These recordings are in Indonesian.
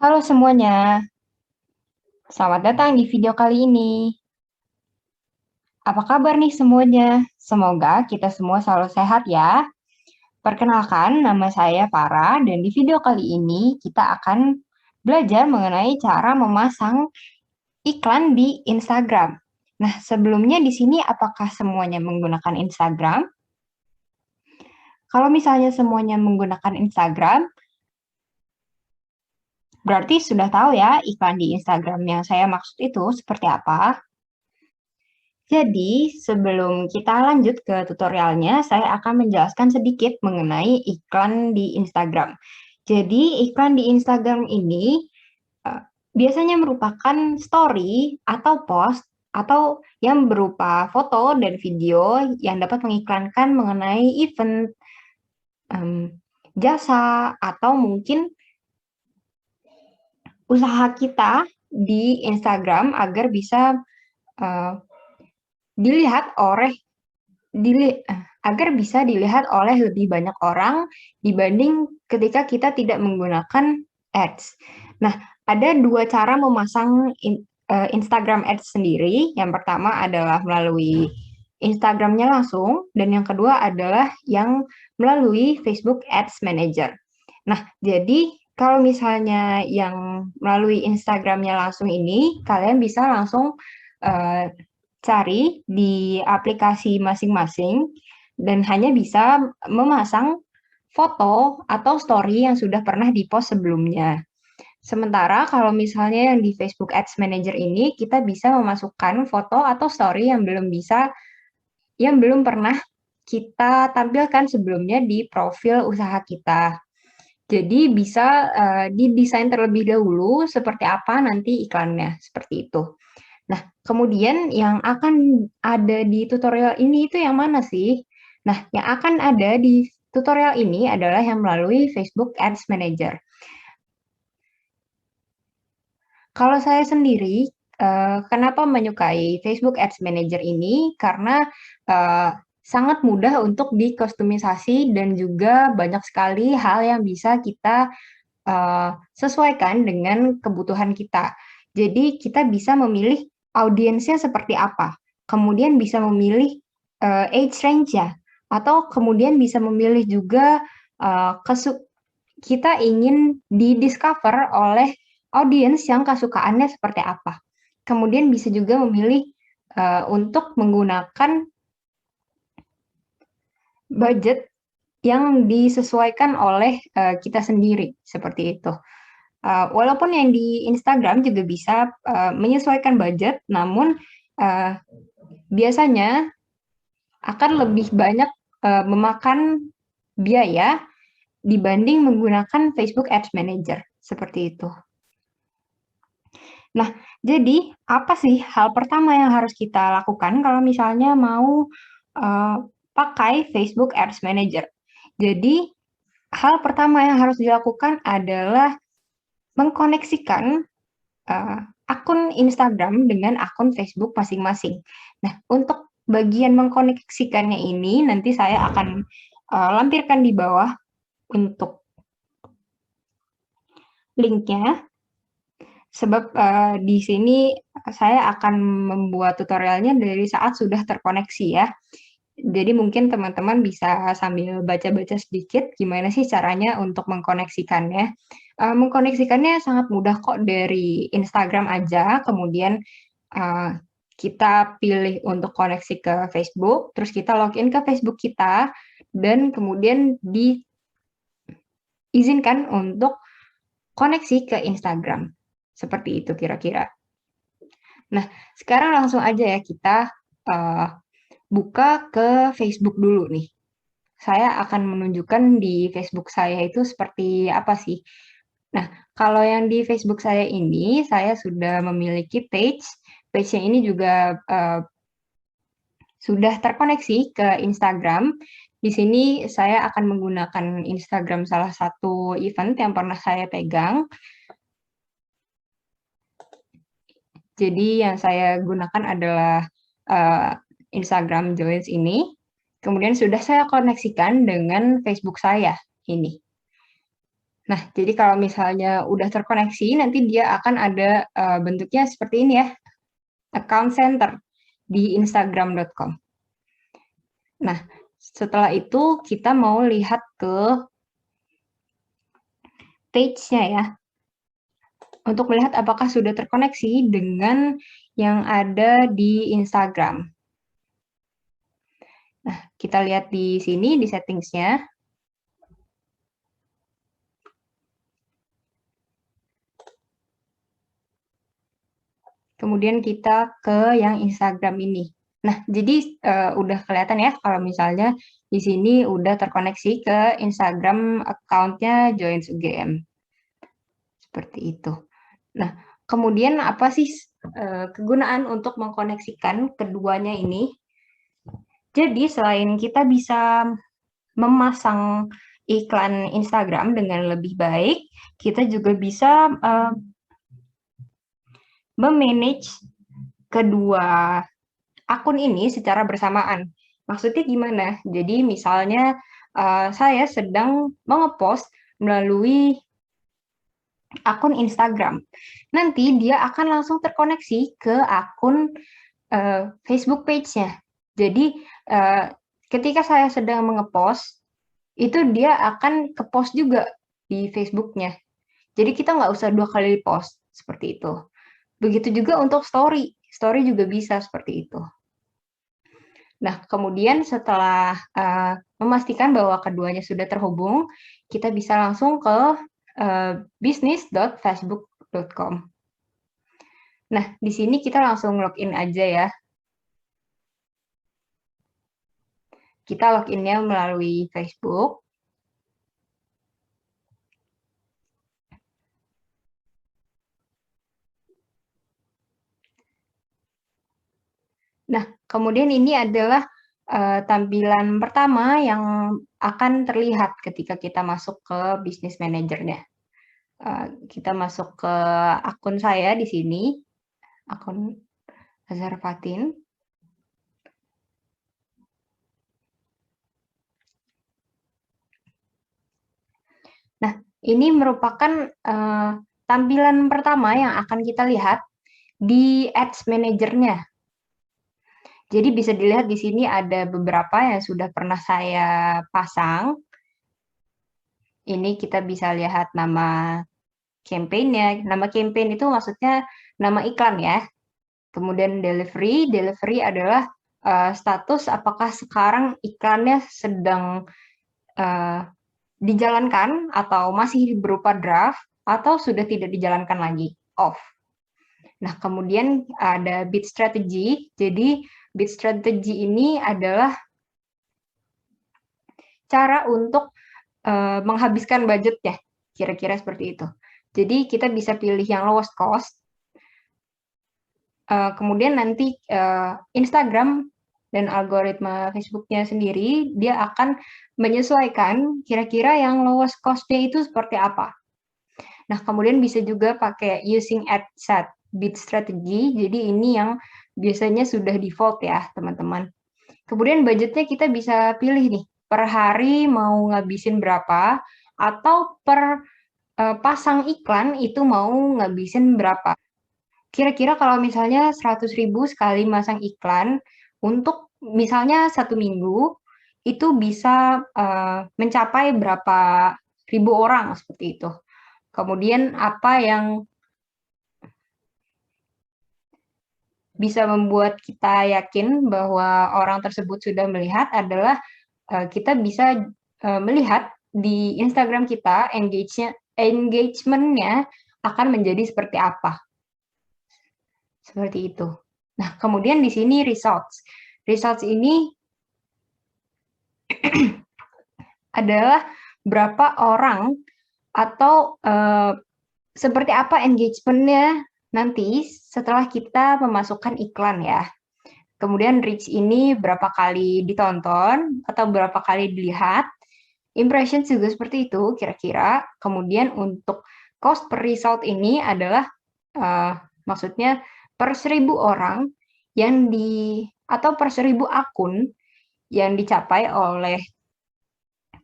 Halo semuanya, selamat datang di video kali ini. Apa kabar nih semuanya? Semoga kita semua selalu sehat ya. Perkenalkan, nama saya Farah dan di video kali ini kita akan belajar mengenai cara memasang iklan di Instagram. Nah, sebelumnya di sini apakah semuanya menggunakan Instagram? Kalau misalnya semuanya menggunakan Instagram, berarti sudah tahu ya iklan di Instagram yang saya maksud itu seperti apa. Jadi, sebelum kita lanjut ke tutorialnya, saya akan menjelaskan sedikit mengenai iklan di Instagram. Jadi, iklan di Instagram ini biasanya merupakan story atau post atau yang berupa foto dan video yang dapat mengiklankan mengenai event, jasa, atau mungkin usaha kita di Instagram agar bisa uh, dilihat oleh agar bisa dilihat oleh lebih banyak orang dibanding ketika kita tidak menggunakan ads. Nah, ada dua cara memasang Instagram ads sendiri. Yang pertama adalah melalui Instagramnya langsung, dan yang kedua adalah yang melalui Facebook Ads Manager. Nah, jadi kalau misalnya yang melalui Instagramnya langsung ini, kalian bisa langsung uh, cari di aplikasi masing-masing dan hanya bisa memasang foto atau story yang sudah pernah di-post sebelumnya. Sementara kalau misalnya yang di Facebook Ads Manager ini, kita bisa memasukkan foto atau story yang belum pernah kita tampilkan sebelumnya di profil usaha kita. Jadi bisa didesain terlebih dahulu seperti apa nanti iklannya, seperti itu. Nah, kemudian yang akan ada di tutorial ini itu yang mana sih? Nah, yang akan ada di tutorial ini adalah yang melalui Facebook Ads Manager. Kalau saya sendiri, kenapa menyukai Facebook Ads Manager ini? Karena sangat mudah untuk dikustomisasi dan juga banyak sekali hal yang bisa kita sesuaikan dengan kebutuhan kita. Jadi kita bisa memilih audiensnya seperti apa, kemudian bisa memilih age range-nya, atau kemudian bisa memilih juga uh, kita ingin di-discover oleh audiens yang kesukaannya seperti apa. Kemudian bisa juga memilih untuk menggunakan budget yang disesuaikan oleh kita sendiri, seperti itu. Walaupun yang di Instagram juga bisa menyesuaikan budget, namun biasanya akan lebih banyak memakan biaya dibanding menggunakan Facebook Ads Manager, seperti itu. Nah, jadi apa sih hal pertama yang harus kita lakukan kalau misalnya mau pakai Facebook Ads Manager? Jadi, hal pertama yang harus dilakukan adalah mengkoneksikan akun Instagram dengan akun Facebook masing-masing. Nah, untuk bagian mengkoneksikannya ini nanti saya akan lampirkan di bawah untuk linknya. Sebab di sini saya akan membuat tutorialnya dari saat sudah terkoneksi ya. Jadi mungkin teman-teman bisa sambil baca-baca sedikit gimana sih caranya untuk mengkoneksikannya. Mengkoneksikannya sangat mudah kok dari Instagram aja, kemudian kita pilih untuk koneksi ke Facebook, terus kita login ke Facebook kita, dan kemudian diizinkan untuk koneksi ke Instagram. Seperti itu kira-kira. Nah, sekarang langsung aja ya kita buka ke Facebook dulu nih. Saya akan menunjukkan di Facebook saya itu seperti apa sih. Nah, kalau yang di Facebook saya ini, saya sudah memiliki page. Page-nya ini juga sudah terkoneksi ke Instagram. Di sini saya akan menggunakan Instagram salah satu event yang pernah saya pegang. Jadi yang saya gunakan adalah Instagram Joins ini. Kemudian sudah saya koneksikan dengan Facebook saya ini. Nah, jadi kalau misalnya udah terkoneksi, nanti dia akan ada bentuknya seperti ini ya, account center di instagram.com. Nah, setelah itu kita mau lihat ke page-nya ya, untuk melihat apakah sudah terkoneksi dengan yang ada di Instagram. Nah, kita lihat di sini di settings-nya. Kemudian kita ke yang Instagram ini. Nah, jadi udah kelihatan ya kalau misalnya di sini udah terkoneksi ke Instagram account-nya Joins UGM. Seperti itu. Nah, kemudian apa sih kegunaan untuk mengkoneksikan keduanya ini? Jadi selain kita bisa memasang iklan Instagram dengan lebih baik, kita juga bisa memanage kedua akun ini secara bersamaan. Maksudnya gimana? Jadi misalnya saya sedang mengepost melalui akun Instagram. Nanti dia akan langsung terkoneksi ke akun Facebook page-nya. Jadi ketika saya sedang mengepost, itu dia akan ke post juga di Facebook-nya. Jadi kita nggak usah 2 kali post, seperti itu. Begitu juga untuk story, story juga bisa seperti itu. Nah, kemudian setelah memastikan bahwa keduanya sudah terhubung, kita bisa langsung ke business.facebook.com. Nah, di sini kita langsung login aja ya. Kita loginnya melalui Facebook. Nah, kemudian ini adalah tampilan pertama yang akan terlihat ketika kita masuk ke Business Manager-nya. Kita masuk ke akun saya di sini, akun Azhar Fatin. Nah, ini merupakan tampilan pertama yang akan kita lihat di Ads Manager-nya. Jadi bisa dilihat di sini ada beberapa yang sudah pernah saya pasang. Ini kita bisa lihat nama campaign-nya. Nama campaign itu maksudnya nama iklan ya. Kemudian delivery, delivery adalah status apakah sekarang iklannya sedang dijalankan atau masih berupa draft atau sudah tidak dijalankan lagi, off. Nah, kemudian ada bid strategy. Jadi bid strategy ini adalah cara untuk menghabiskan budget ya, kira-kira seperti itu. Jadi kita bisa pilih yang lowest cost. Kemudian nanti Instagram dan algoritma Facebook-nya sendiri, dia akan menyesuaikan kira-kira yang lowest cost-nya itu seperti apa. Nah, kemudian bisa juga pakai using ad set bid strategy. Jadi ini yang biasanya sudah default ya, teman-teman. Kemudian budgetnya kita bisa pilih nih, per hari mau ngabisin berapa, atau per pasang iklan itu mau ngabisin berapa. Kira-kira kalau misalnya 100.000 sekali masang iklan, untuk misalnya 1 minggu, itu bisa mencapai berapa ribu orang, seperti itu. Kemudian apa yang bisa membuat kita yakin bahwa orang tersebut sudah melihat adalah kita bisa melihat di Instagram kita engagement-nya akan menjadi seperti apa. Seperti itu. Nah, kemudian di sini results. Results ini adalah berapa orang atau seperti apa engagement-nya nanti setelah kita memasukkan iklan ya. Kemudian reach ini berapa kali ditonton atau berapa kali dilihat. Impressions juga seperti itu kira-kira. Kemudian untuk cost per result ini adalah maksudnya per 1.000 orang yang atau per 1.000 akun yang dicapai oleh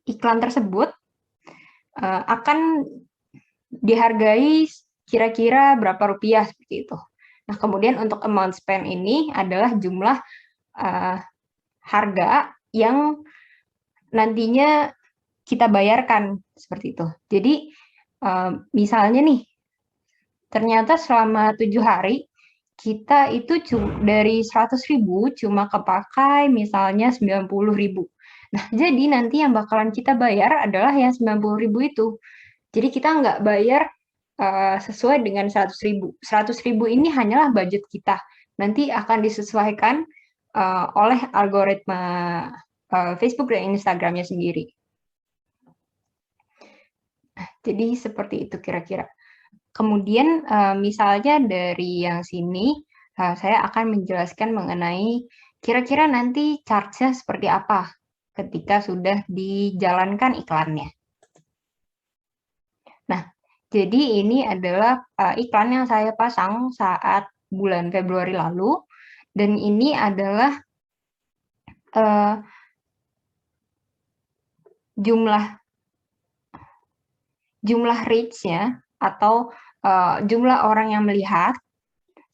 iklan tersebut, akan dihargai kira-kira berapa rupiah seperti itu. Nah, kemudian untuk amount spend ini adalah jumlah harga yang nantinya kita bayarkan seperti itu. Jadi misalnya nih, ternyata selama 7 hari kita itu dari 100.000 cuma kepakai misalnya 90.000. Nah, jadi nanti yang bakalan kita bayar adalah yang 90.000 itu. Jadi kita nggak bayar sesuai dengan 100.000. 100.000 ini hanyalah budget kita. Nanti akan disesuaikan oleh algoritma Facebook dan Instagramnya sendiri. Jadi seperti itu kira-kira. Kemudian misalnya dari yang sini, saya akan menjelaskan mengenai kira-kira nanti charge-nya seperti apa ketika sudah dijalankan iklannya. Nah, jadi ini adalah iklan yang saya pasang saat bulan Februari lalu, dan ini adalah jumlah reach-nya atau jumlah orang yang melihat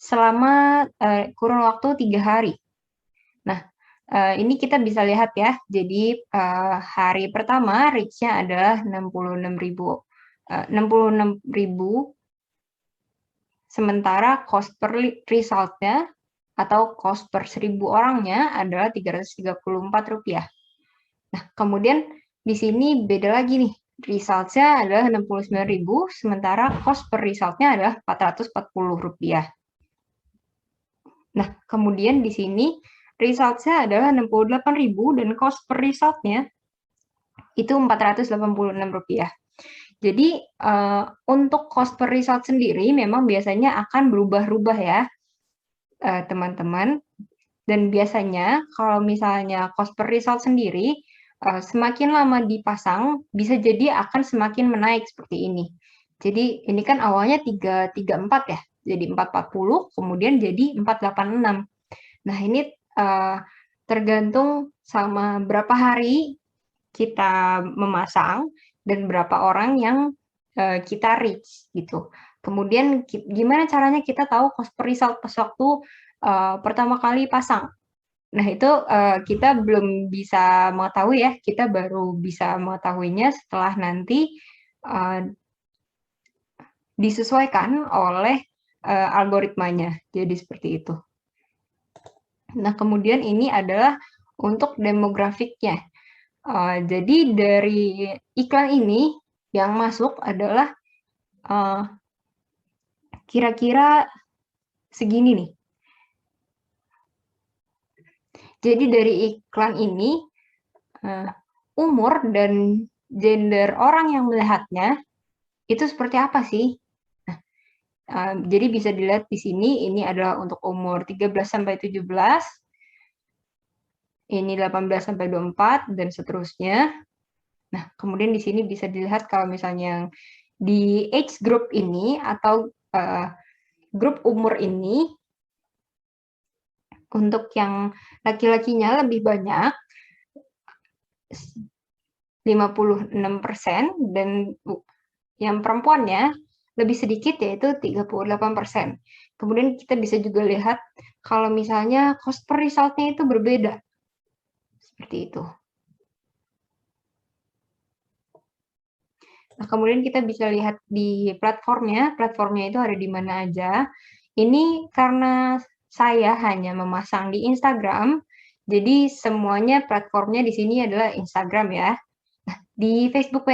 selama kurun waktu 3 hari. Nah, ini kita bisa lihat ya. Jadi hari pertama reach-nya adalah 66.000, sementara cost per result-nya atau cost per 1.000 orangnya adalah Rp334. Nah, kemudian di sini beda lagi nih. Result-nya adalah 69.000, sementara cost per result-nya adalah Rp440. Nah, kemudian di sini result-nya adalah 68.000 dan cost per result-nya itu Rp486. Jadi untuk cost per result sendiri memang biasanya akan berubah-ubah ya teman-teman. Dan biasanya kalau misalnya cost per result sendiri semakin lama dipasang bisa jadi akan semakin menaik seperti ini. Jadi ini kan awalnya 334 ya, jadi 440, kemudian jadi 486. Nah, ini tergantung sama berapa hari kita memasang dan berapa orang yang kita reach gitu. Kemudian gimana caranya kita tahu cost per result pas waktu pertama kali pasang. Nah, itu kita belum bisa mengetahui ya, kita baru bisa mengetahuinya setelah nanti disesuaikan oleh algoritmanya. Jadi seperti itu. Nah, kemudian ini adalah untuk demografiknya. Jadi dari iklan ini yang masuk adalah kira-kira segini nih. Jadi dari iklan ini umur dan gender orang yang melihatnya itu seperti apa sih? Nah, jadi bisa dilihat di sini ini adalah untuk umur 13 sampai 17, ini 18 sampai 24 dan seterusnya. Nah, kemudian di sini bisa dilihat kalau misalnya di age group ini atau grup umur ini untuk yang laki-lakinya lebih banyak 56% dan yang perempuannya lebih sedikit yaitu 38%. Kemudian kita bisa juga lihat kalau misalnya cost per result-nya itu berbeda. Seperti itu. Nah, kemudian kita bisa lihat di platformnya itu ada di mana aja. Ini karena saya hanya memasang di Instagram, jadi semuanya platformnya di sini adalah Instagram ya. Nah, di Facebook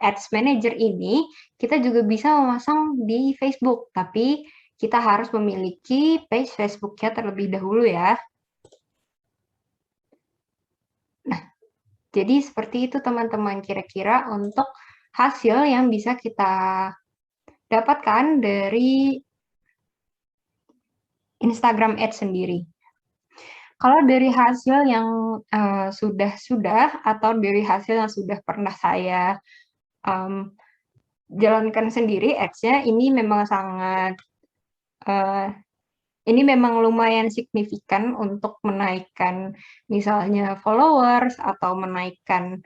Ads Manager ini, kita juga bisa memasang di Facebook, tapi kita harus memiliki page Facebook-nya terlebih dahulu ya. Nah, jadi seperti itu teman-teman kira-kira untuk hasil yang bisa kita dapatkan dari Instagram Ads sendiri. Kalau dari hasil yang sudah atau dari hasil yang sudah pernah saya jalankan sendiri Ads-nya, ini memang sangat ini memang lumayan signifikan untuk menaikkan misalnya followers atau menaikkan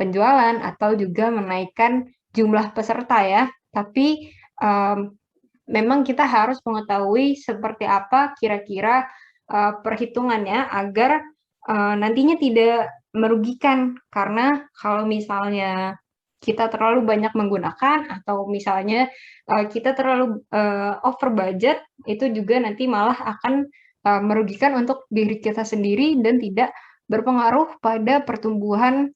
penjualan atau juga menaikkan jumlah peserta ya. Tapi memang kita harus mengetahui seperti apa kira-kira perhitungannya agar nantinya tidak merugikan. Karena kalau misalnya kita terlalu banyak menggunakan atau misalnya kita terlalu over budget, itu juga nanti malah akan merugikan untuk diri kita sendiri dan tidak berpengaruh pada pertumbuhan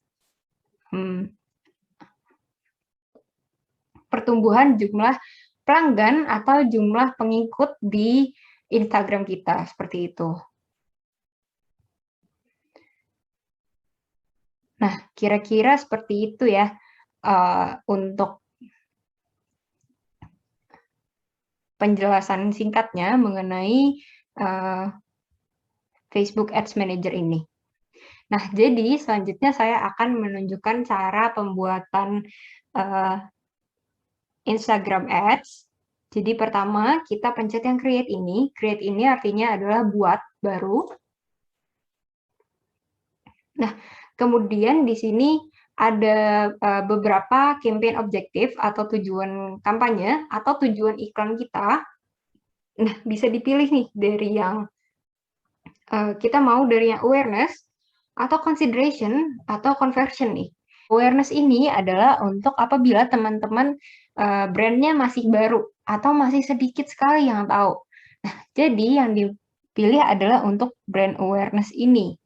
jumlah pelanggan atau jumlah pengikut di Instagram kita, seperti itu. Nah, kira-kira seperti itu ya untuk penjelasan singkatnya mengenai Facebook Ads Manager ini. Nah, jadi selanjutnya saya akan menunjukkan cara pembuatan Instagram Ads. Jadi pertama kita pencet yang create ini. Create ini artinya adalah buat baru. Nah, kemudian di sini ada beberapa campaign objektif atau tujuan kampanye atau tujuan iklan kita. Nah, bisa dipilih nih dari yang kita mau dari yang awareness atau consideration atau conversion nih. Awareness ini adalah untuk apabila teman-teman brandnya masih baru atau masih sedikit sekali yang tahu. Nah, jadi yang dipilih adalah untuk brand awareness ini.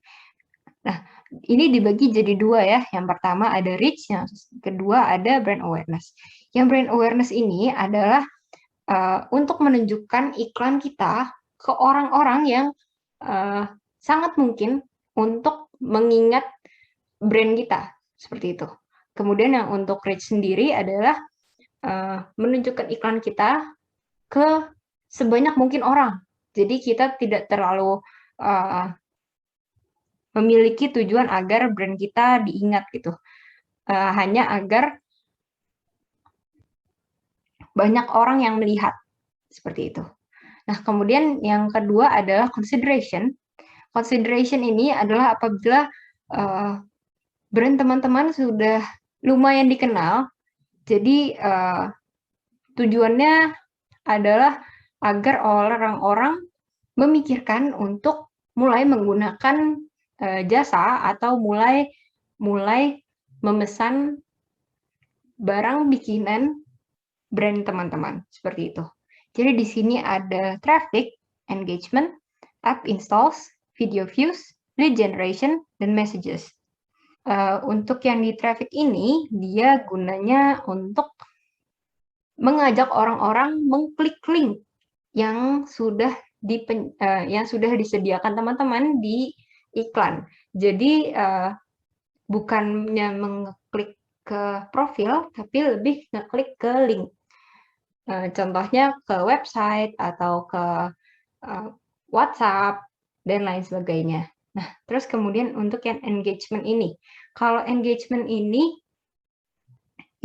Nah, ini dibagi jadi dua ya. Yang pertama ada reach, yang kedua ada brand awareness. Yang brand awareness ini adalah untuk menunjukkan iklan kita ke orang-orang yang sangat mungkin untuk mengingat brand kita, seperti itu. Kemudian yang untuk reach sendiri adalah menunjukkan iklan kita ke sebanyak mungkin orang. Jadi kita tidak terlalu memiliki tujuan agar brand kita diingat gitu. Hanya agar banyak orang yang melihat, seperti itu. Nah, kemudian yang kedua adalah consideration. Consideration ini adalah apabila brand teman-teman sudah lumayan dikenal, jadi tujuannya adalah agar orang-orang memikirkan untuk mulai menggunakan jasa atau mulai memesan barang bikinan brand teman-teman, seperti itu. Jadi di sini ada traffic, engagement, app installs, video views, lead generation, dan messages. Untuk yang di traffic ini, dia gunanya untuk mengajak orang-orang mengklik link yang sudah disediakan teman-teman di iklan. Jadi bukannya mengklik ke profil, tapi lebih ngeklik ke link. Contohnya ke website atau ke WhatsApp dan lain sebagainya. Nah, terus kemudian untuk yang engagement ini. Kalau engagement ini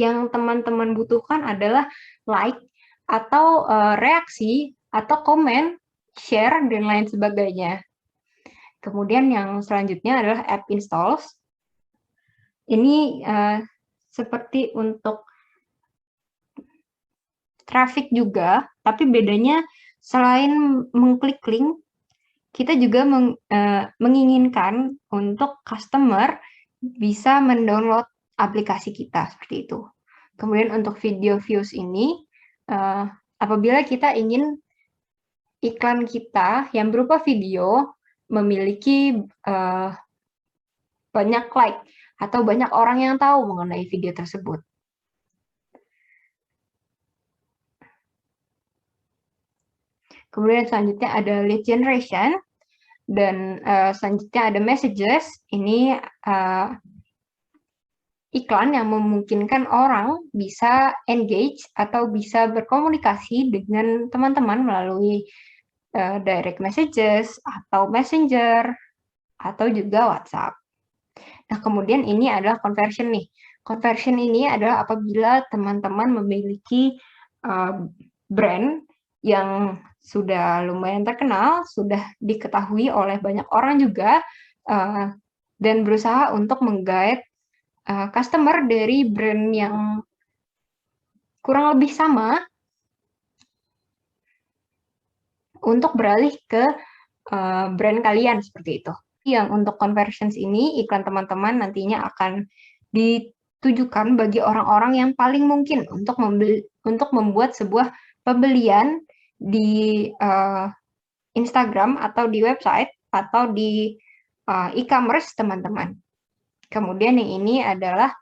yang teman-teman butuhkan adalah like atau reaksi atau komen, share, dan lain sebagainya. Kemudian yang selanjutnya adalah app installs. Ini seperti untuk traffic juga, tapi bedanya selain mengklik link, kita juga menginginkan untuk customer bisa mendownload aplikasi kita, seperti itu. Kemudian untuk video views ini, apabila kita ingin iklan kita yang berupa video memiliki banyak like atau banyak orang yang tahu mengenai video tersebut. Kemudian selanjutnya ada lead generation, dan selanjutnya ada messages. Ini iklan yang memungkinkan orang bisa engage atau bisa berkomunikasi dengan teman-teman melalui direct messages atau messenger atau juga WhatsApp. Nah, kemudian ini adalah conversion nih. Conversion ini adalah apabila teman-teman memiliki brand yang sudah lumayan terkenal, sudah diketahui oleh banyak orang juga, dan berusaha untuk menggait customer dari brand yang kurang lebih sama untuk beralih ke brand kalian seperti itu. Yang untuk conversions ini, iklan teman-teman nantinya akan ditujukan bagi orang-orang yang paling mungkin untuk membuat sebuah pembelian di Instagram atau di website atau di e-commerce teman-teman. Kemudian yang ini adalah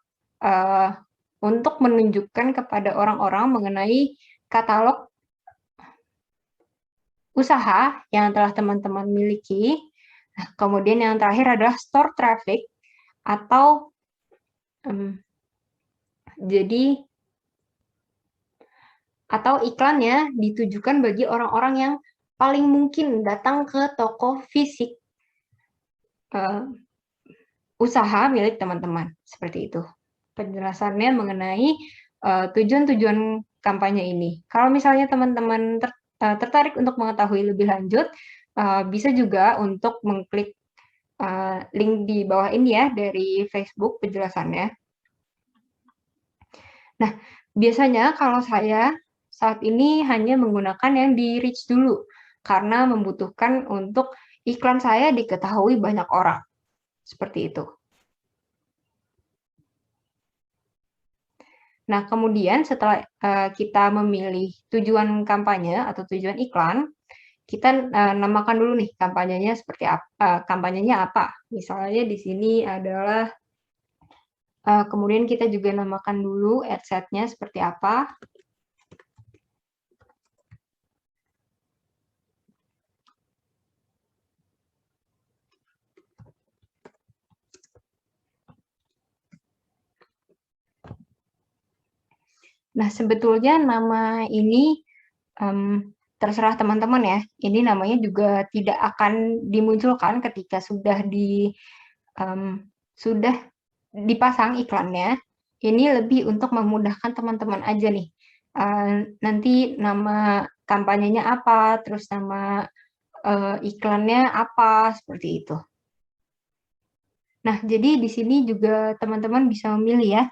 untuk menunjukkan kepada orang-orang mengenai katalog usaha yang telah teman-teman miliki. Nah, kemudian yang terakhir adalah store traffic atau iklannya ditujukan bagi orang-orang yang paling mungkin datang ke toko fisik usaha milik teman-teman, seperti itu. Penjelasannya mengenai tujuan-tujuan kampanye ini. Kalau misalnya teman-teman tertarik untuk mengetahui lebih lanjut, bisa juga untuk mengklik link di bawah ini ya dari Facebook penjelasannya. Nah, biasanya kalau saya saat ini hanya menggunakan yang di reach dulu karena membutuhkan untuk iklan saya diketahui banyak orang. Seperti itu. Nah, kemudian setelah kita memilih tujuan kampanye atau tujuan iklan, kita namakan dulu nih kampanyenya seperti apa, kampanyenya apa. Misalnya di sini adalah kemudian kita juga namakan dulu ad set-nya seperti apa. Nah, sebetulnya nama ini terserah teman-teman ya. Ini namanya juga tidak akan dimunculkan ketika sudah dipasang iklannya. Ini lebih untuk memudahkan teman-teman aja nih. Nanti nama kampanyenya apa, terus nama iklannya apa, seperti itu. Nah, jadi di sini juga teman-teman bisa memilih ya.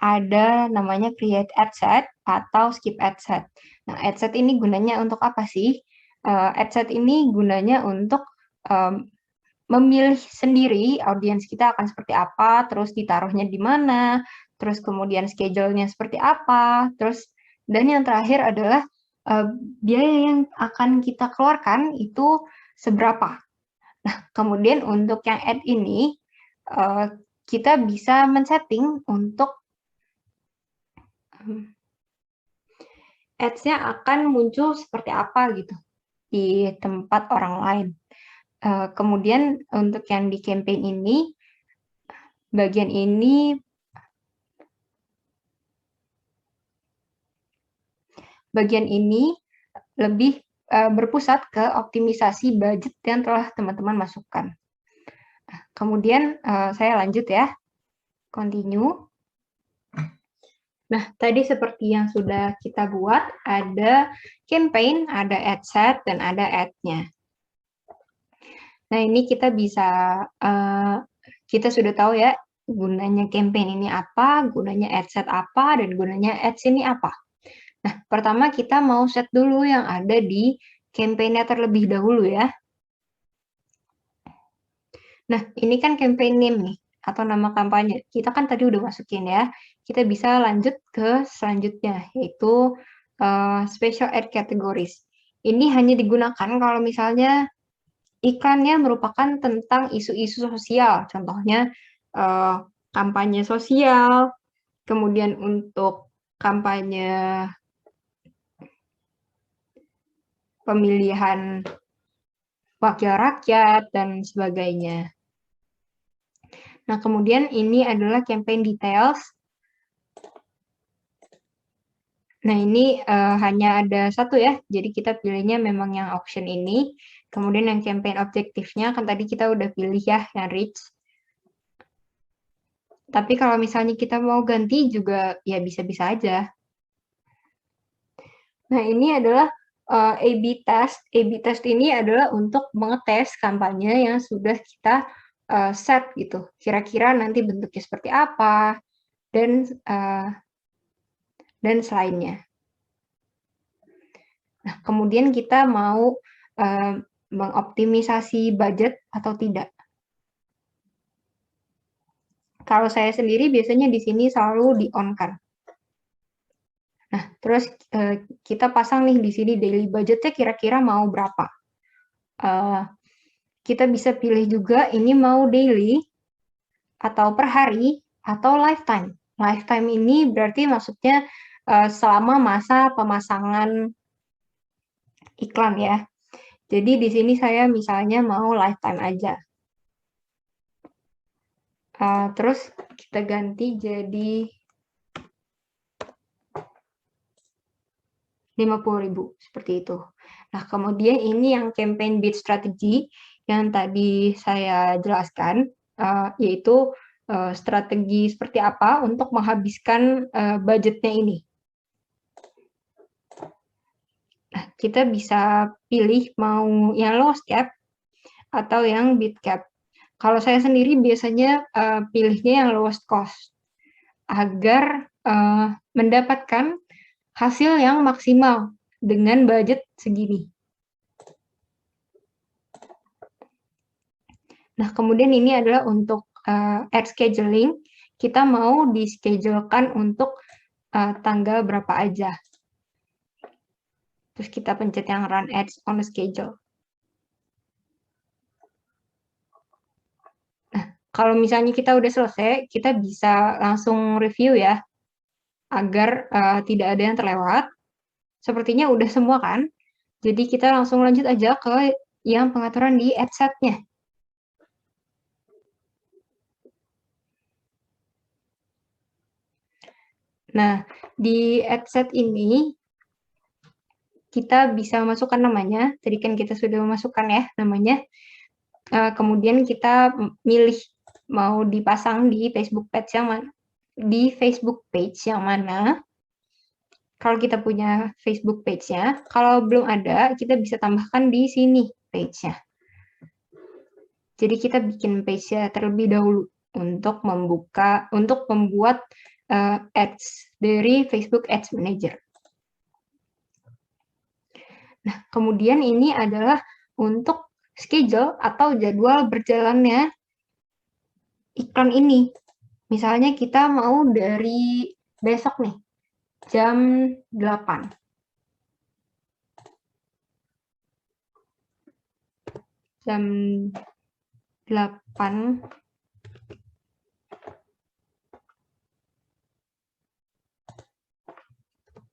Ada namanya create ad set atau skip ad set. Nah, ad set ini gunanya untuk apa sih? Ad set ini gunanya untuk memilih sendiri audiens kita akan seperti apa, terus ditaruhnya di mana, terus kemudian schedule-nya seperti apa, terus dan yang terakhir adalah biaya yang akan kita keluarkan itu seberapa. Nah, kemudian untuk yang ad ini kita bisa men-setting untuk ads-nya akan muncul seperti apa gitu di tempat orang lain. Kemudian untuk yang di campaign ini, bagian ini lebih berpusat ke optimisasi budget yang telah teman-teman masukkan. Kemudian saya lanjut ya, continue. Nah, tadi seperti yang sudah kita buat, ada campaign, ada ad set, dan ada ad-nya. Nah, ini kita bisa, kita sudah tahu ya, gunanya campaign ini apa, gunanya ad set apa, dan gunanya ads ini apa. Nah, pertama kita mau set dulu yang ada di campaign-nya terlebih dahulu ya. Nah, ini kan campaign name nih, atau nama kampanye. Kita kan tadi udah masukin ya. Kita bisa lanjut ke selanjutnya, yaitu special ad categories. Ini hanya digunakan kalau misalnya iklannya merupakan tentang isu-isu sosial, contohnya kampanye sosial, kemudian untuk kampanye pemilihan wakil rakyat, dan sebagainya. Nah, kemudian ini adalah campaign details. Nah, ini hanya ada satu ya, jadi kita pilihnya memang yang auction ini. Kemudian yang campaign objektifnya, kan tadi kita udah pilih ya, yang reach. Tapi kalau misalnya kita mau ganti juga, ya bisa-bisa aja. Nah, ini adalah A/B test. A/B test ini adalah untuk mengetes kampanye yang sudah kita set gitu, kira-kira nanti bentuknya seperti apa, dan selainnya. Nah, kemudian kita mau mengoptimisasi budget atau tidak. Kalau saya sendiri biasanya di sini selalu di-on-kan. Nah, terus kita pasang nih di sini daily budgetnya kira-kira mau berapa. Kita bisa pilih juga ini mau daily, atau per hari, atau lifetime. Lifetime ini berarti maksudnya selama masa pemasangan iklan ya. Jadi di sini saya misalnya mau lifetime aja. Terus kita ganti jadi 50.000 seperti itu. Nah, kemudian ini yang campaign bid strategy yang tadi saya jelaskan, yaitu strategi seperti apa untuk menghabiskan budgetnya ini. Nah, kita bisa pilih mau yang lowest cap atau yang bid cap. Kalau saya sendiri biasanya pilihnya yang lowest cost agar mendapatkan hasil yang maksimal dengan budget segini. Nah, kemudian ini adalah untuk ad scheduling. Kita mau di-schedulekan untuk tanggal berapa aja. Terus kita pencet yang run ads on the schedule. Nah, kalau misalnya kita udah selesai, kita bisa langsung review ya, agar tidak ada yang terlewat. Sepertinya udah semua kan? Jadi kita langsung lanjut aja ke yang pengaturan di ad set-nya. Nah, di ad set ini kita bisa masukkan namanya. Tadi kan kita sudah memasukkan ya namanya. Kemudian kita milih mau dipasang di Facebook page yang mana. Kalau kita punya Facebook page-nya, kalau belum ada, kita bisa tambahkan di sini page-nya. Jadi kita bikin page-nya terlebih dahulu untuk membuat ads dari Facebook Ads Manager. Nah, kemudian ini adalah untuk schedule atau jadwal berjalannya iklan ini. Misalnya kita mau dari besok nih, jam 8. Jam 8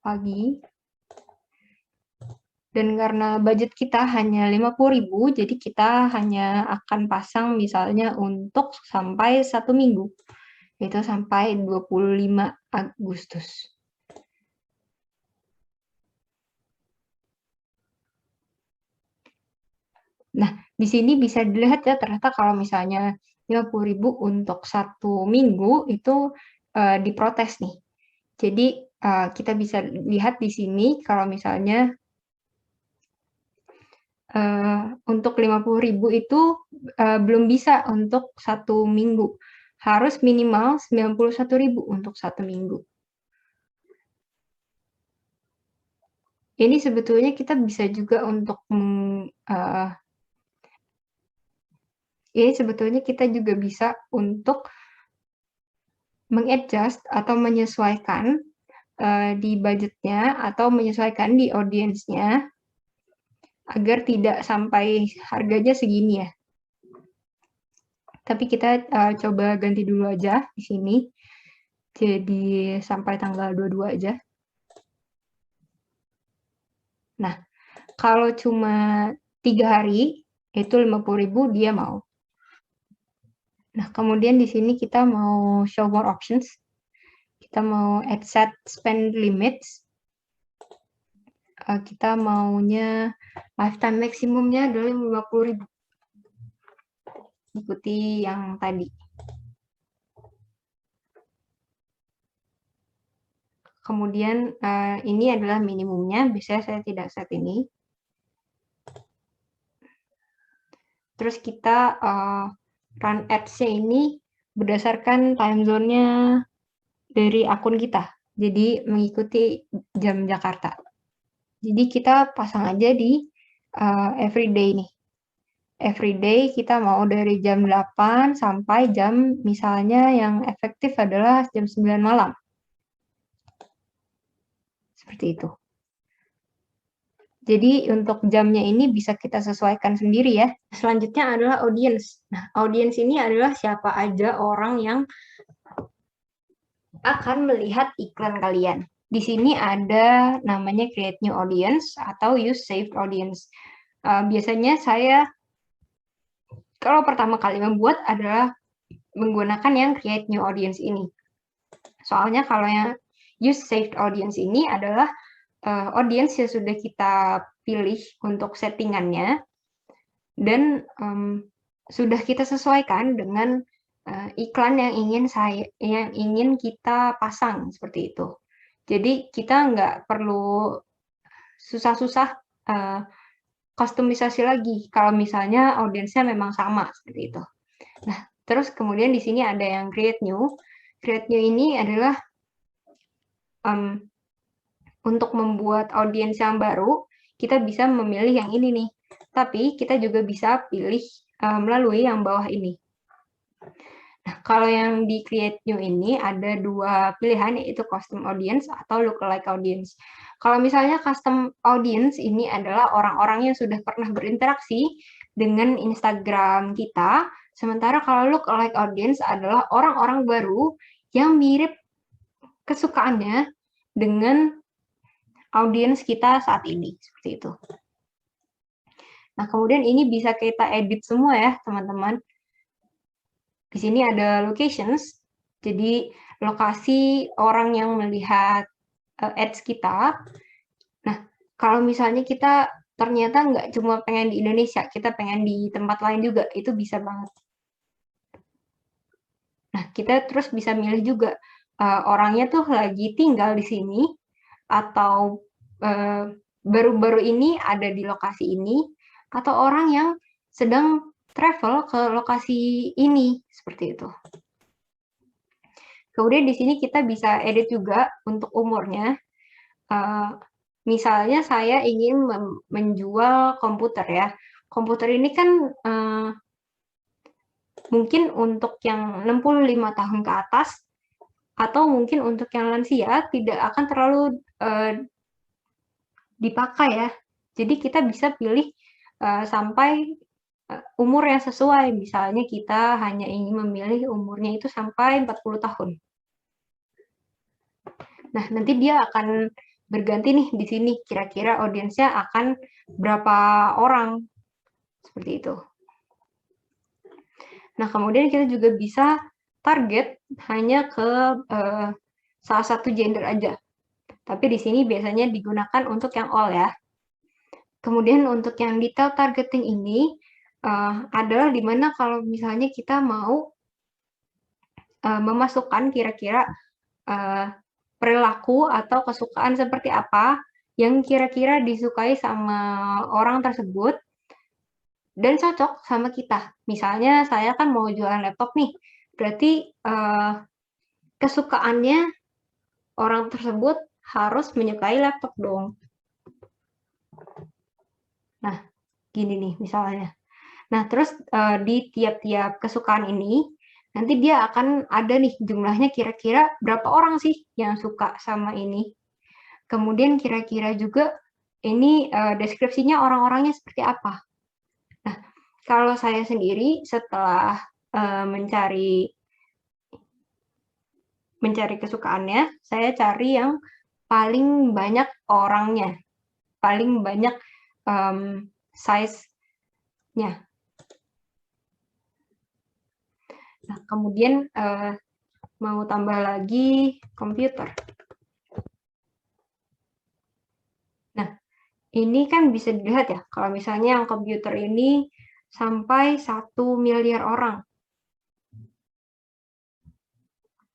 pagi. Dan karena budget kita hanya 50.000, jadi kita hanya akan pasang misalnya untuk sampai 1 minggu, yaitu sampai 25 Agustus. Nah, di sini bisa dilihat ya, ternyata kalau misalnya 50.000 untuk 1 minggu itu diprotes nih. Jadi kita bisa lihat di sini kalau misalnya untuk 50.000 itu belum bisa untuk 1 minggu. Harus minimal 91.000 untuk 1 minggu. Ini sebetulnya kita bisa juga untuk ini sebetulnya kita juga bisa untuk mengadjust atau menyesuaikan di budgetnya atau menyesuaikan di audiensnya agar tidak sampai harganya segini ya. Tapi kita coba ganti dulu aja di sini. Jadi sampai tanggal 22 aja. Nah, kalau cuma 3 hari, itu 50.000 dia mau. Nah, kemudian di sini kita mau show more options. Kita mau add set spend limits. Kita maunya lifetime maksimumnya adalah 50.000. Ikuti yang tadi. Kemudian ini adalah minimumnya, biasanya saya tidak set ini. Terus kita run ads-nya ini berdasarkan time zone-nya dari akun kita. Jadi mengikuti jam Jakarta. Jadi kita pasang aja di everyday nih. Everyday kita mau dari jam 8 sampai jam misalnya yang efektif adalah jam 9 malam. Seperti itu. Jadi untuk jamnya ini bisa kita sesuaikan sendiri ya. Selanjutnya adalah audience. Nah, audience ini adalah siapa aja orang yang akan melihat iklan kalian. Di sini ada namanya create new audience atau use saved audience. Biasanya saya kalau pertama kali membuat adalah menggunakan yang create new audience ini. Soalnya kalau yang use saved audience ini adalah audience yang sudah kita pilih untuk settingannya dan sudah kita sesuaikan dengan iklan yang ingin kita pasang seperti itu. Jadi kita nggak perlu susah-susah kustomisasi lagi kalau misalnya audiensnya memang sama seperti itu. Nah, terus kemudian di sini ada yang create new. Create new ini adalah untuk membuat audiens yang baru, kita bisa memilih yang ini nih. Tapi kita juga bisa pilih melalui yang bawah ini. Nah, kalau yang di create new ini ada dua pilihan, yaitu custom audience atau lookalike audience. Kalau misalnya custom audience ini adalah orang-orang yang sudah pernah berinteraksi dengan Instagram kita, sementara kalau lookalike audience adalah orang-orang baru yang mirip kesukaannya dengan audiens kita saat ini, seperti itu. Nah, kemudian ini bisa kita edit semua ya, teman-teman. Di sini ada locations, jadi lokasi orang yang melihat ads kita. Nah, kalau misalnya kita ternyata nggak cuma pengen di Indonesia, kita pengen di tempat lain juga, itu bisa banget. Nah, kita terus bisa milih juga orangnya tuh lagi tinggal di sini, atau baru-baru ini ada di lokasi ini, atau orang yang sedang travel ke lokasi ini, seperti itu. Kemudian di sini kita bisa edit juga untuk umurnya. Misalnya saya ingin menjual komputer ya. Komputer ini kan mungkin untuk yang 65 tahun ke atas, atau mungkin untuk yang lansia tidak akan terlalu dipakai ya. Jadi kita bisa pilih sampai umur yang sesuai. Misalnya kita hanya ingin memilih umurnya itu sampai 40 tahun. Nah, nanti dia akan berganti nih di sini. Kira-kira audiensnya akan berapa orang. Seperti itu. Nah, kemudian kita juga bisa target hanya ke salah satu gender aja. Tapi di sini biasanya digunakan untuk yang all ya. Kemudian untuk yang detail targeting ini adalah dimana kalau misalnya kita mau memasukkan kira-kira perilaku atau kesukaan seperti apa yang kira-kira disukai sama orang tersebut dan cocok sama kita. Misalnya saya kan mau jualan laptop nih, berarti kesukaannya orang tersebut harus menyukai laptop dong. Nah, gini nih misalnya. Nah, terus di tiap-tiap kesukaan ini, nanti dia akan ada nih jumlahnya kira-kira berapa orang sih yang suka sama ini. Kemudian kira-kira juga ini deskripsinya orang-orangnya seperti apa. Nah, kalau saya sendiri setelah mencari kesukaannya, saya cari yang paling banyak orangnya, paling banyak size-nya. Nah, kemudian mau tambah lagi komputer. Nah, ini kan bisa dilihat ya, kalau misalnya yang komputer ini sampai 1 miliar orang.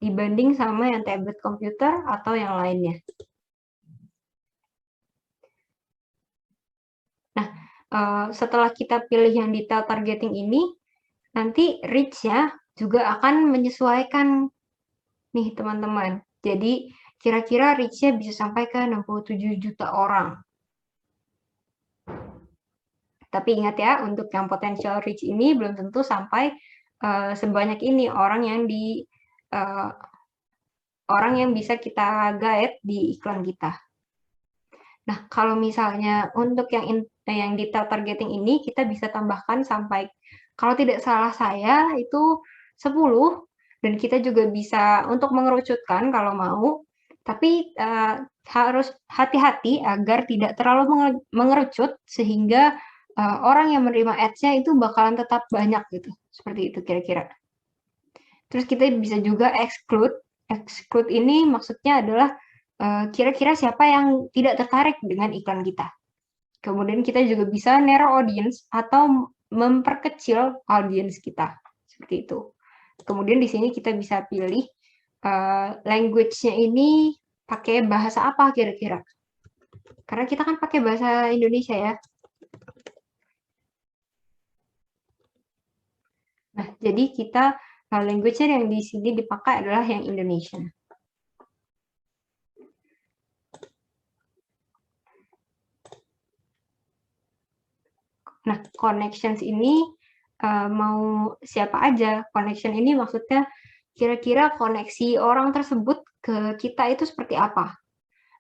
Dibanding sama yang tablet komputer atau yang lainnya. Nah, setelah kita pilih yang detail targeting ini, nanti reach-nya juga akan menyesuaikan nih teman-teman. Jadi kira-kira reach-nya bisa sampai ke 67 juta orang. Tapi ingat ya, untuk yang potential reach ini belum tentu sampai sebanyak ini uh, orang yang bisa kita guide di iklan kita. Nah, kalau misalnya untuk yang detail targeting ini kita bisa tambahkan sampai, kalau tidak salah saya itu 10, dan kita juga bisa untuk mengerucutkan kalau mau, tapi harus hati-hati agar tidak terlalu mengerucut sehingga orang yang menerima ads-nya itu bakalan tetap banyak gitu. Seperti itu kira-kira. Terus kita bisa juga exclude. Exclude ini maksudnya adalah kira-kira siapa yang tidak tertarik dengan iklan kita. Kemudian kita juga bisa narrow audience atau memperkecil audience kita. Seperti itu. Kemudian di sini kita bisa pilih language-nya ini pakai bahasa apa kira-kira. Karena kita kan pakai bahasa Indonesia ya. Nah, jadi kita language-nya yang di sini dipakai adalah yang Indonesian. Nah, connections ini mau siapa aja. Connection ini maksudnya kira-kira koneksi orang tersebut ke kita itu seperti apa.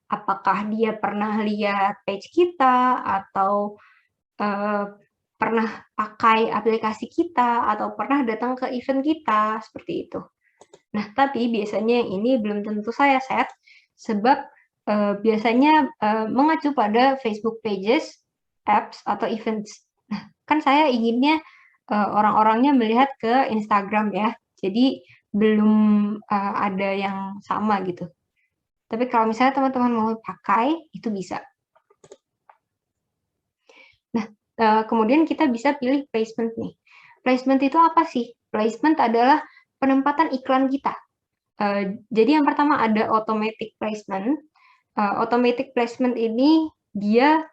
Apakah dia pernah lihat page kita, atau pernah pakai aplikasi kita, atau pernah datang ke event kita, seperti itu. Nah, tapi biasanya yang ini belum tentu saya set, sebab biasanya mengacu pada Facebook pages, apps, atau events. Nah, kan saya inginnya orang-orangnya melihat ke Instagram ya, jadi belum ada yang sama gitu. Tapi kalau misalnya teman-teman mau pakai, itu bisa. Nah, kemudian kita bisa pilih placement nih. Placement itu apa sih? Placement adalah penempatan iklan kita. Jadi yang pertama ada automatic placement. Automatic placement ini dia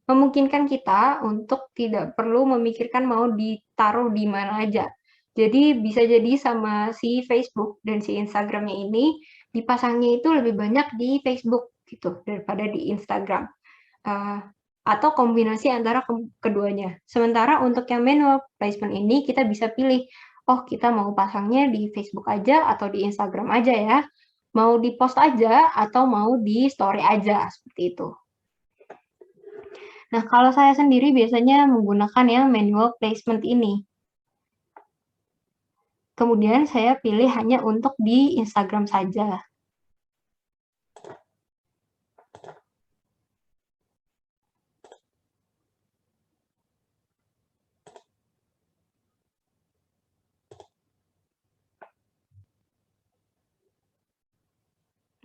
memungkinkan kita untuk tidak perlu memikirkan mau ditaruh di mana aja. Jadi bisa jadi sama si Facebook dan si Instagramnya ini dipasangnya itu lebih banyak di Facebook gitu daripada di Instagram. Atau kombinasi antara keduanya. Sementara untuk yang manual placement ini kita bisa pilih, oh kita mau pasangnya di Facebook aja atau di Instagram aja ya. Mau di post aja atau mau di story aja, seperti itu. Nah, kalau saya sendiri biasanya menggunakan yang manual placement ini. Kemudian saya pilih hanya untuk di Instagram saja.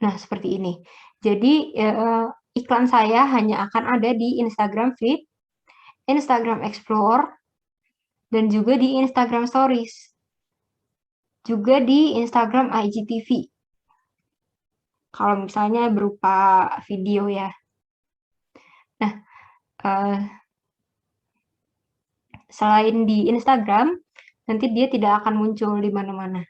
Nah, seperti ini. Jadi, iklan saya hanya akan ada di Instagram Feed, Instagram Explore, dan juga di Instagram Stories. Juga di Instagram IGTV. Kalau misalnya berupa video ya. Nah, selain di Instagram, nanti dia tidak akan muncul di mana-mana.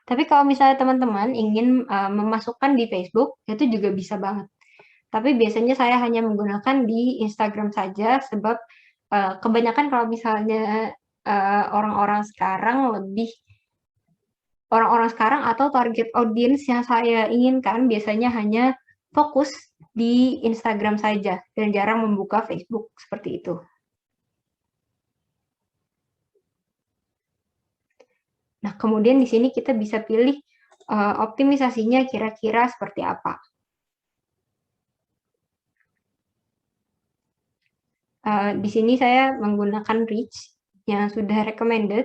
Tapi kalau misalnya teman-teman ingin memasukkan di Facebook, itu juga bisa banget. Tapi biasanya saya hanya menggunakan di Instagram saja, sebab kebanyakan kalau misalnya orang-orang sekarang atau target audience yang saya inginkan biasanya hanya fokus di Instagram saja dan jarang membuka Facebook, seperti itu. Nah, kemudian di sini kita bisa pilih optimisasinya kira-kira seperti apa. Di sini saya menggunakan reach yang sudah recommended.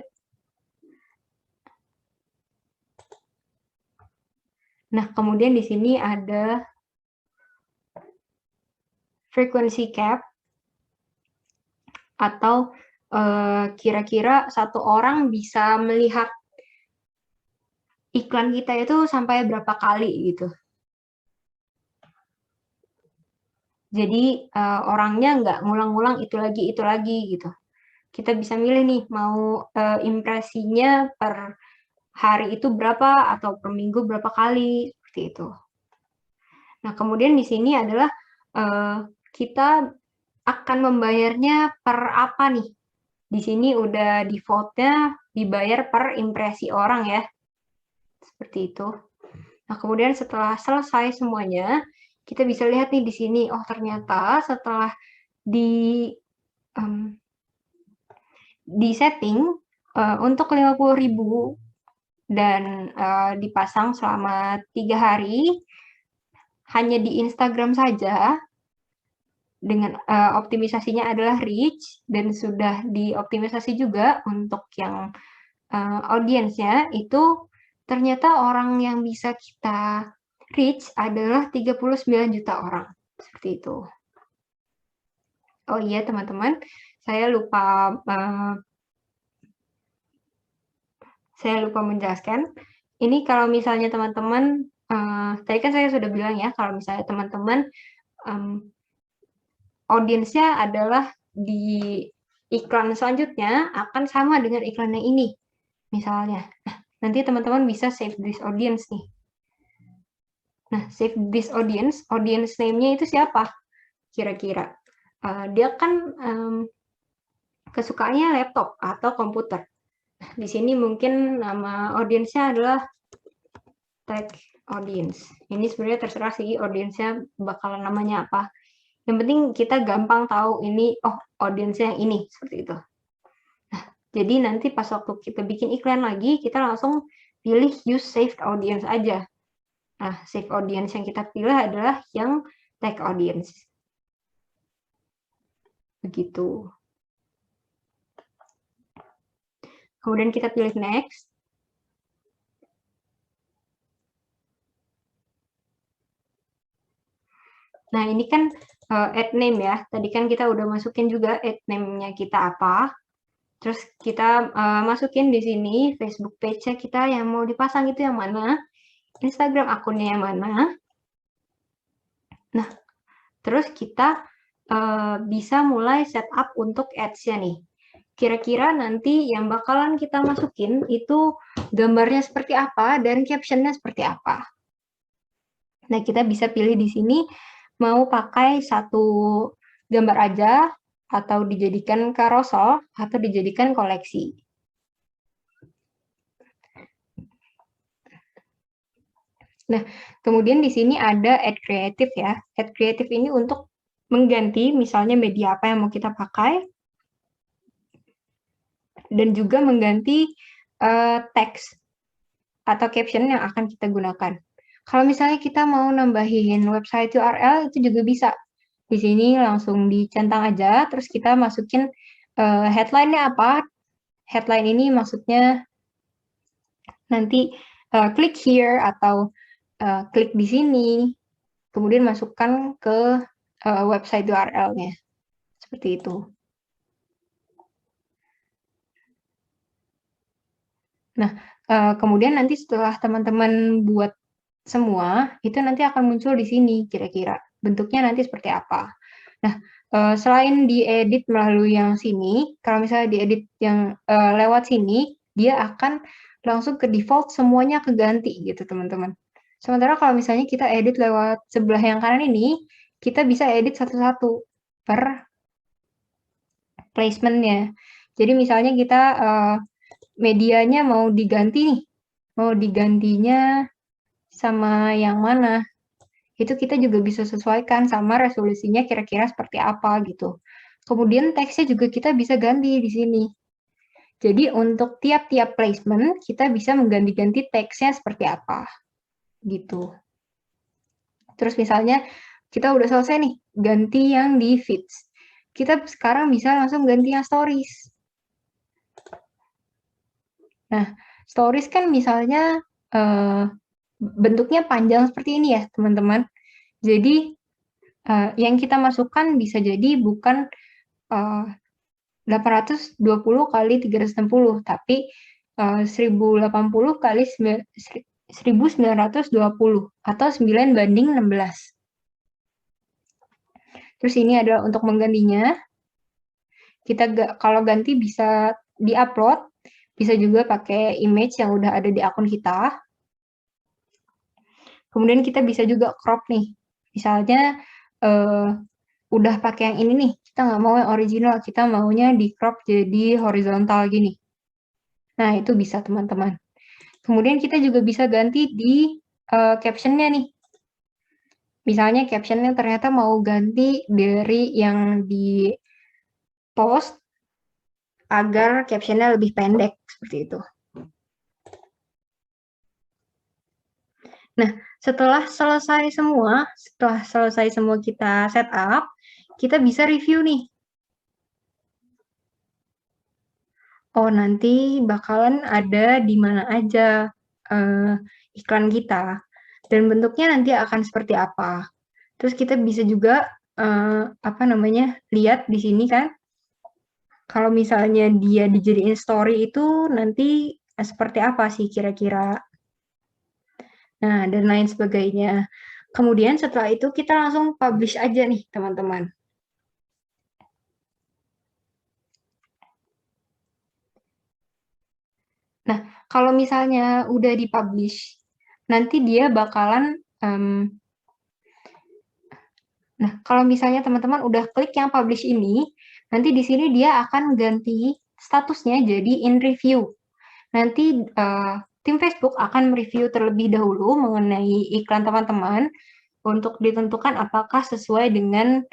Nah, kemudian di sini ada frequency cap, atau kira-kira satu orang bisa melihat iklan kita itu sampai berapa kali gitu. Jadi orangnya nggak ngulang-ngulang itu lagi gitu. kita bisa milih nih mau impresinya per hari itu berapa atau per minggu berapa kali, seperti itu. Nah, kemudian di sini adalah kita akan membayarnya per apa nih? Di sini udah default-nya dibayar per impresi orang ya, seperti itu. Nah, kemudian setelah selesai semuanya, kita bisa lihat nih di sini, oh ternyata setelah di setting untuk 50.000 dan dipasang selama 3 hari, hanya di Instagram saja, dengan optimisasinya adalah reach, dan sudah dioptimisasi juga untuk yang audiensnya, itu ternyata orang yang bisa kita reach adalah 39 juta orang, seperti itu. Oh iya teman-teman, saya lupa menjelaskan. Ini kalau misalnya teman-teman, tadi kan saya sudah bilang ya, kalau misalnya teman-teman audiensnya adalah di iklan selanjutnya akan sama dengan iklan yang ini, misalnya. Nah, nanti teman-teman bisa save this audience nih. Nah, save this audience name-nya itu siapa? Kira-kira. Dia kan kesukaannya laptop atau komputer. Nah, di sini mungkin nama audiensnya adalah tag audience. Ini sebenarnya terserah sih audiensnya bakalan namanya apa. Yang penting kita gampang tahu ini, oh audiensnya yang ini, seperti itu. Nah, jadi nanti pas waktu kita bikin iklan lagi, kita langsung pilih use saved audience aja. Nah, save audience yang kita pilih adalah yang tag audience. Begitu. Kemudian kita pilih next. Nah, ini kan add name ya. Tadi kan kita udah masukin juga add name-nya kita apa. Terus kita masukin di sini Facebook page-nya kita yang mau dipasang itu yang mana. Instagram akunnya yang mana. Nah, terus kita bisa mulai setup untuk ads-nya nih. Kira-kira nanti yang bakalan kita masukin itu gambarnya seperti apa dan caption-nya seperti apa. Nah, kita bisa pilih di sini mau pakai satu gambar aja, atau dijadikan carousel, atau dijadikan koleksi. Nah, kemudian di sini ada add creative ya. Add creative ini untuk mengganti misalnya media apa yang mau kita pakai, dan juga mengganti teks atau caption yang akan kita gunakan. Kalau misalnya kita mau nambahin website URL, itu juga bisa. Di sini langsung dicentang aja, terus kita masukin headline-nya apa. Headline ini maksudnya nanti klik here atau klik di sini, kemudian masukkan ke website URL-nya. Seperti itu. Nah, kemudian nanti setelah teman-teman buat semua, itu nanti akan muncul di sini kira-kira. Bentuknya nanti seperti apa. Nah, selain diedit melalui yang sini, kalau misalnya diedit yang lewat sini, dia akan langsung ke default semuanya keganti gitu teman-teman. Sementara kalau misalnya kita edit lewat sebelah yang kanan ini, kita bisa edit satu-satu per placement-nya. Jadi misalnya kita medianya mau diganti nih, mau digantinya sama yang mana, itu kita juga bisa sesuaikan sama resolusinya kira-kira seperti apa gitu. Kemudian teksnya juga kita bisa ganti di sini. Jadi untuk tiap-tiap placement kita bisa mengganti-ganti teksnya seperti apa gitu. Terus misalnya kita udah selesai nih ganti yang di feeds. Kita sekarang bisa langsung ganti yang stories. Nah, stories kan misalnya bentuknya panjang seperti ini ya, teman-teman. Jadi yang kita masukkan bisa jadi bukan 820 kali 360, tapi 1080 kali 1920 atau 9:16. Terus ini adalah untuk menggantinya. Kalau ganti bisa di-upload, bisa juga pakai image yang udah ada di akun kita. Kemudian kita bisa juga crop nih. Misalnya udah pakai yang ini nih, kita nggak mau yang original, kita maunya di crop jadi horizontal gini. Nah, itu bisa teman-teman. Kemudian kita juga bisa ganti di caption-nya nih. Misalnya caption-nya ternyata mau ganti dari yang di post agar caption-nya lebih pendek, seperti itu. Nah, setelah selesai semua kita setup, kita bisa review nih. Oh, nanti bakalan ada di mana aja iklan kita. Dan bentuknya nanti akan seperti apa. Terus kita bisa juga lihat di sini kan, kalau misalnya dia dijadiin story itu nanti seperti apa sih kira-kira. Nah, dan lain sebagainya. Kemudian setelah itu kita langsung publish aja nih, teman-teman. Nah, kalau misalnya udah dipublish, nanti dia bakalan nah, kalau misalnya teman-teman udah klik yang publish ini, nanti di sini dia akan ganti statusnya jadi in review. Nanti tim Facebook akan mereview terlebih dahulu mengenai iklan teman-teman untuk ditentukan apakah sesuai dengan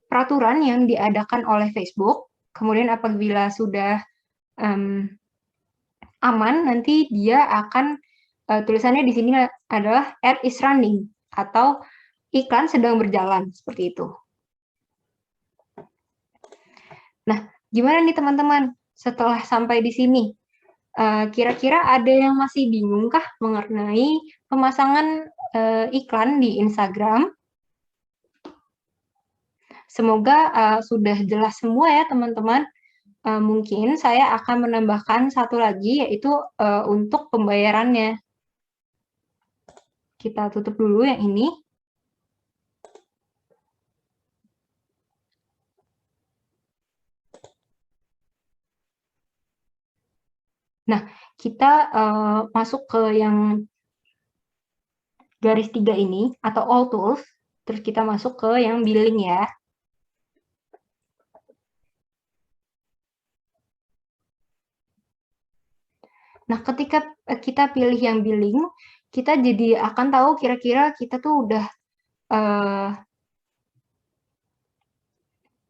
peraturan yang diadakan oleh Facebook. Kemudian apabila sudah aman, nanti dia akan tulisannya di sini adalah ad is running atau iklan sedang berjalan, seperti itu. Nah, gimana nih teman-teman setelah sampai di sini? Kira-kira ada yang masih bingung kah mengenai pemasangan iklan di Instagram? Semoga sudah jelas semua ya teman-teman. Mungkin saya akan menambahkan satu lagi, yaitu untuk pembayarannya. Kita tutup dulu yang ini. Nah, kita masuk ke yang garis 3 ini, atau all tools, terus kita masuk ke yang billing ya. Nah, ketika kita pilih yang billing, kita jadi akan tahu kira-kira kita tuh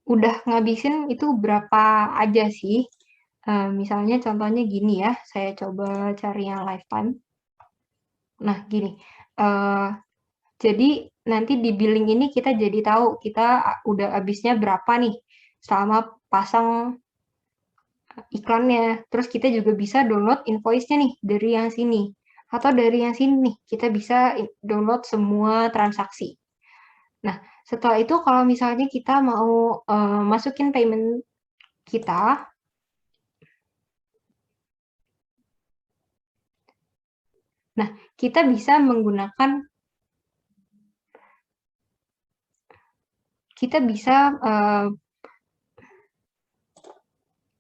udah ngabisin itu berapa aja sih. Misalnya contohnya gini ya, saya coba cari yang lifetime. Nah, gini. Jadi nanti di billing ini kita jadi tahu kita udah habisnya berapa nih selama pasang iklannya. Terus kita juga bisa download invoice-nya nih dari yang sini. Atau dari yang sini nih, kita bisa download semua transaksi. Nah, setelah itu kalau misalnya kita mau masukin payment kita, nah kita bisa menggunakan,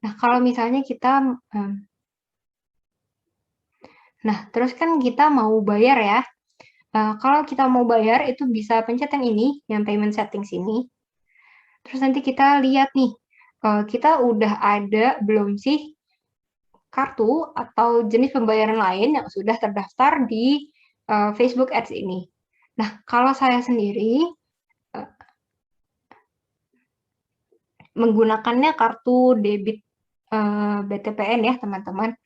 nah kalau misalnya kita, nah terus kan kita mau bayar ya. Kalau kita mau bayar itu bisa pencet yang ini, yang payment settings ini. Terus nanti kita lihat nih, kita udah ada belum sih kartu atau jenis pembayaran lain yang sudah terdaftar di Facebook Ads ini. Nah, kalau saya sendiri menggunakannya kartu debit BTPN ya, teman-teman.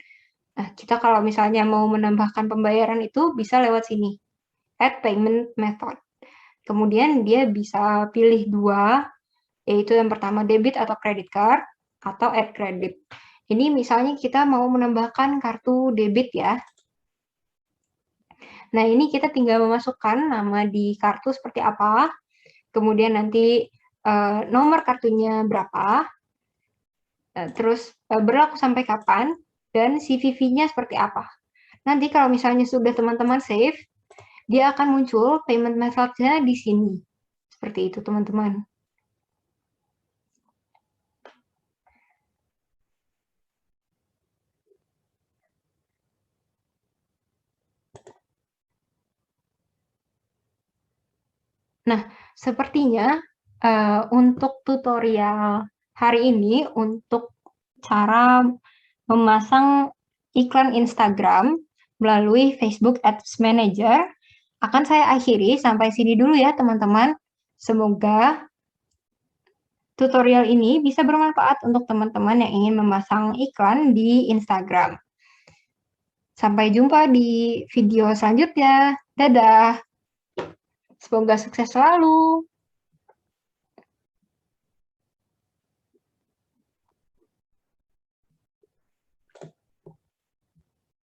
Nah, kita kalau misalnya mau menambahkan pembayaran itu bisa lewat sini, add payment method. Kemudian dia bisa pilih dua, yaitu yang pertama debit atau credit card, atau add credit. Ini misalnya kita mau menambahkan kartu debit ya. Nah, ini kita tinggal memasukkan nama di kartu seperti apa, kemudian nanti nomor kartunya berapa, terus berlaku sampai kapan, dan CVV-nya seperti apa. Nanti kalau misalnya sudah teman-teman save, dia akan muncul payment method-nya di sini. Seperti itu, teman-teman. Nah, sepertinya untuk tutorial hari ini untuk cara memasang iklan Instagram melalui Facebook Ads Manager akan saya akhiri sampai sini dulu ya teman-teman. Semoga tutorial ini bisa bermanfaat untuk teman-teman yang ingin memasang iklan di Instagram. Sampai jumpa di video selanjutnya. Dadah. Semoga sukses selalu.